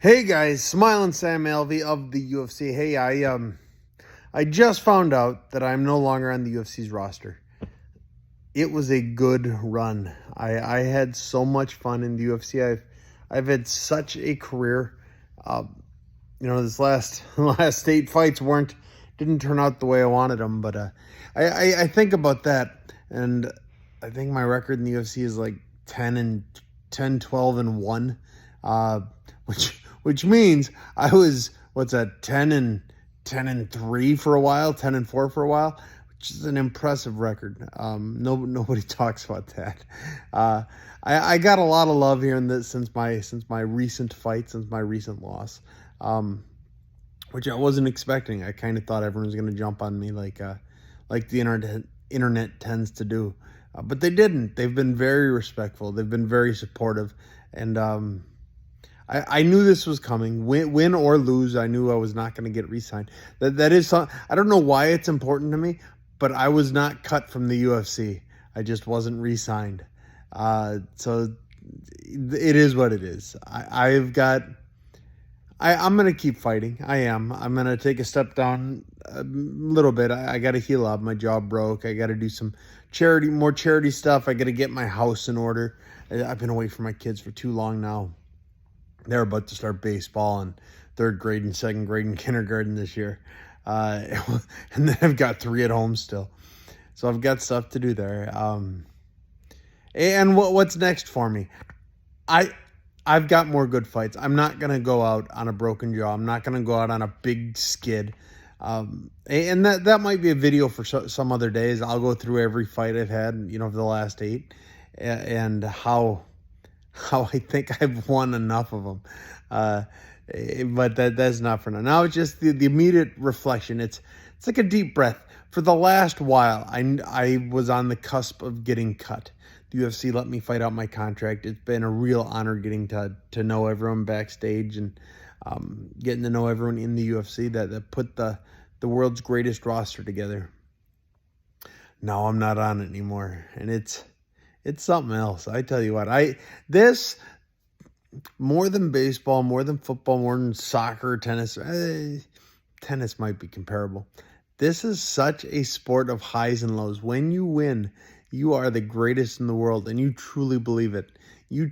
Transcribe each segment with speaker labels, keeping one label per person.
Speaker 1: Hey guys, Smiling Sam Alvey of the UFC. Hey, I just found out that I'm no longer on the UFC's roster. It was a good run. I had so much fun in the UFC. I've had such a career. Uh, this last 8 fights didn't turn out the way I wanted them, but I think about that, and I think my record in the UFC is like 10, 12, and 1, uh, which means I was, what's that, 10 and 3 for a while, 10 and 4 for a while, which is an impressive record. Nobody talks about that. I got a lot of love here in this since my recent fight, since my recent loss, which I wasn't expecting. I kind of thought everyone was going to jump on me like the internet tends to do. But they didn't. They've been very respectful. They've been very supportive. And I knew this was coming. Win or lose, I knew I was not going to get re-signed. That is I don't know why it's important to me, but I was not cut from the UFC. I just wasn't re-signed. So it is what it is. I'm going to keep fighting. I am. I'm going to take a step down a little bit. I got to heal up. My jaw broke. I got to do some more charity stuff. I got to get my house in order. I've been away from my kids for too long now. They're about to start baseball in third grade and second grade and kindergarten this year. And then I've got 3 at home still. So I've got stuff to do there. And what's next for me? I've got more good fights. I'm not going to go out on a broken jaw. I'm not going to go out on a big skid. And that might be a video for some other days. I'll go through every fight I've had, for the last 8, and how I think I've won enough of them. But that's not for now. Now it's just the immediate reflection. It's like a deep breath. For the last while, I was on the cusp of getting cut. The UFC let me fight out my contract. It's been a real honor getting to know everyone backstage and getting to know everyone in the UFC that put the world's greatest roster together. No, I'm not on it anymore, and it's something else. I tell you what, this more than baseball, more than football, more than soccer, tennis. Tennis might be comparable. This is such a sport of highs and lows. When you win, you are the greatest in the world, and you truly believe it.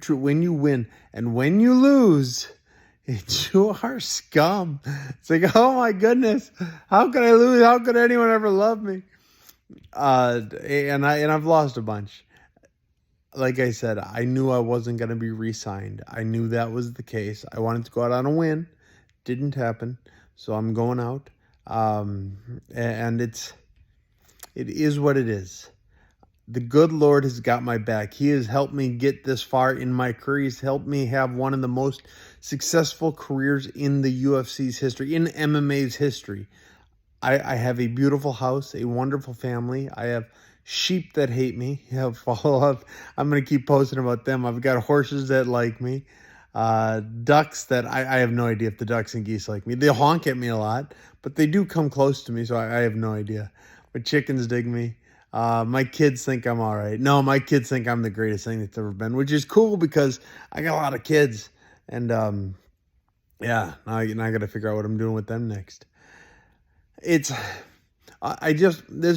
Speaker 1: When you win, and when you lose, you are scum. It's like, oh my goodness, how could I lose? How could anyone ever love me? And I've lost a bunch. Like I said, I knew I wasn't going to be re-signed. I knew that was the case. I wanted to go out on a win. Didn't happen. So I'm going out. And it is what it is. The good Lord has got my back. He has helped me get this far in my career. He's helped me have one of the most successful careers in the UFC's history, in MMA's history. I have a beautiful house, a wonderful family. I have sheep that hate me. Follow up. I'm going to keep posting about them. I've got horses that like me. Ducks that I have no idea if the ducks and geese like me. They honk at me a lot, but they do come close to me, so I have no idea. But chickens dig me. My kids think I'm all right. No, my kids think I'm the greatest thing that's ever been, which is cool because I got a lot of kids. And now I got to figure out what I'm doing with them next. This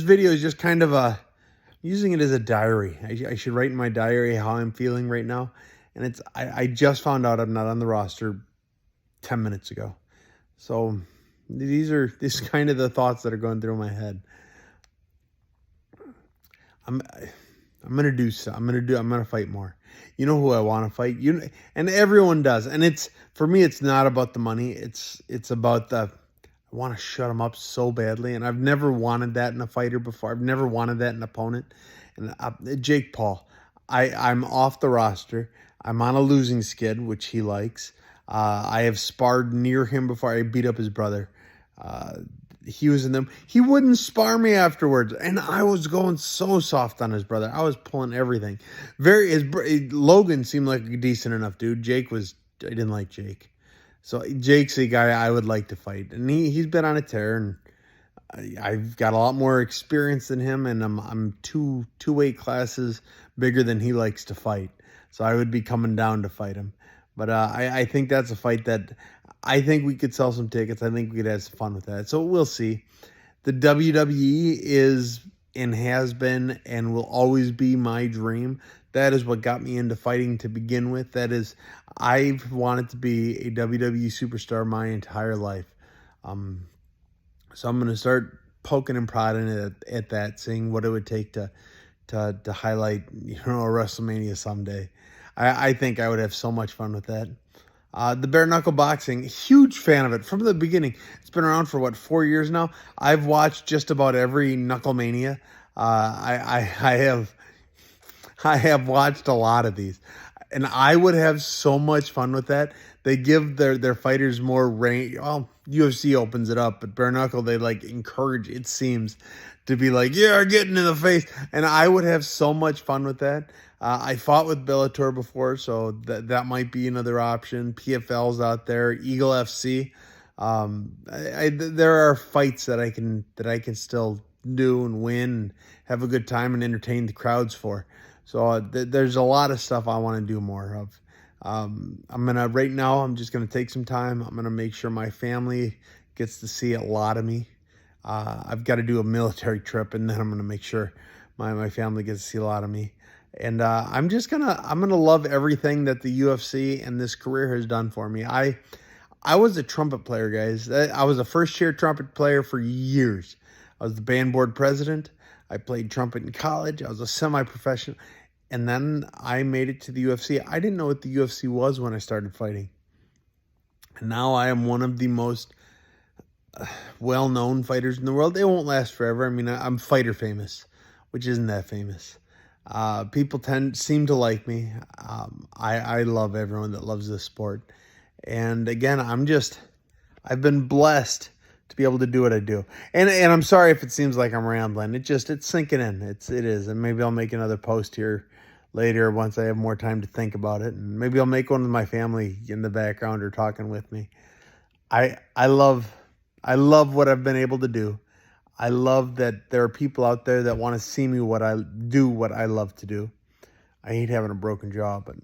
Speaker 1: video is just kind of using it as a diary. I should write in my diary how I'm feeling right now. And I just found out I'm not on the roster 10 minutes ago. So these are kind of the thoughts that are going through my head. I'm going to fight more. You know who I want to fight? And everyone does. And for me, it's not about the money. It's about I want to shut them up so badly. And I've never wanted that in a fighter before. I've never wanted that in an opponent. And Jake Paul, I'm off the roster. I'm on a losing skid, which he likes. I have sparred near him before. I beat up his brother. He was in them. He wouldn't spar me afterwards. And I was going so soft on his brother. I was pulling everything. Logan seemed like a decent enough dude. I didn't like Jake. So Jake's a guy I would like to fight. And he's been on a tear, and I've got a lot more experience than him, and I'm two weight classes bigger than he likes to fight. So I would be coming down to fight him. But I think that's a fight that I think we could sell some tickets. I think we could have some fun with that. So we'll see. The WWE is and has been and will always be my dream. That is what got me into fighting to begin with. That is, I've wanted to be a WWE superstar my entire life. Um, so I'm going to start poking and prodding at that, seeing what it would take to highlight, a WrestleMania someday. I think I would have so much fun with that. The bare knuckle boxing, huge fan of it from the beginning. It's been around for what, 4 years now. I've watched just about every Knucklemania. I have watched a lot of these, and I would have so much fun with that. They give their fighters more range. Well, UFC opens it up, but bare knuckle they like encourage. It seems to be like, yeah, getting in the face, and I would have so much fun with that. I fought with Bellator before, so that might be another option. PFL's out there, Eagle FC. There are fights that I can still do and win, and have a good time and entertain the crowds for. So there's a lot of stuff I want to do more of. Right now, I'm just gonna take some time. I'm gonna make sure my family gets to see a lot of me. I've got to do a military trip, and then I'm gonna make sure my family gets to see a lot of me. And I'm gonna love everything that the UFC and this career has done for me. I was a trumpet player, guys. I was a first chair trumpet player for years. I was the band board president. I played trumpet in college. I was a semi-professional. And then I made it to the UFC. I didn't know what the UFC was when I started fighting. And now I am one of the most well-known fighters in the world. They won't last forever. I mean, I'm fighter famous, which isn't that famous. People seem to like me. I love everyone that loves this sport. And again, I've been blessed to be able to do what I do. And I'm sorry if it seems like I'm rambling. It's sinking in. It is. And maybe I'll make another post here later once I have more time to think about it. And maybe I'll make one with my family in the background or talking with me. I love what I've been able to do. I love that there are people out there that want to see me what I love to do. I hate having a broken jaw, but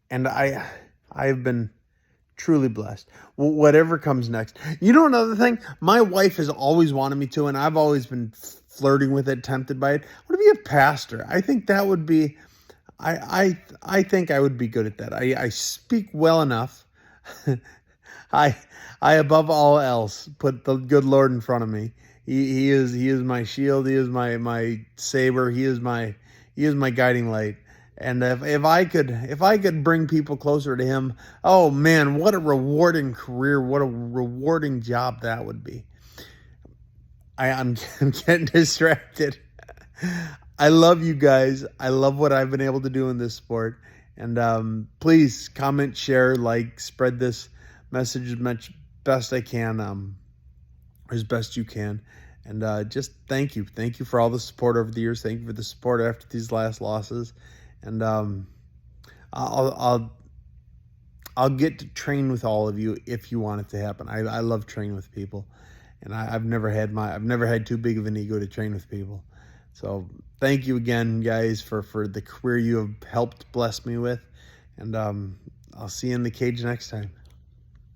Speaker 1: and I've been truly blessed. Whatever comes next. Another thing, my wife has always wanted me to, and I've always been flirting with it, tempted by it. I want to be a pastor. I think that would be. I think I would be good at that. I speak well enough. I above all else put the good Lord in front of me. He is my shield. He is my saber. He is my guiding light. And if I could bring people closer to him, oh man, what a rewarding career, what a rewarding job that would be. I'm getting distracted. I love you guys. I love what I've been able to do in this sport. And please comment, share, like, spread this message as much best I can, or as best you can. And just thank you. Thank you for all the support over the years. Thank you for the support after these last losses. And I'll get to train with all of you if you want it to happen. I love training with people, and I've never had too big of an ego to train with people. So thank you again, guys, for the career you have helped bless me with. And I'll see you in the cage next time.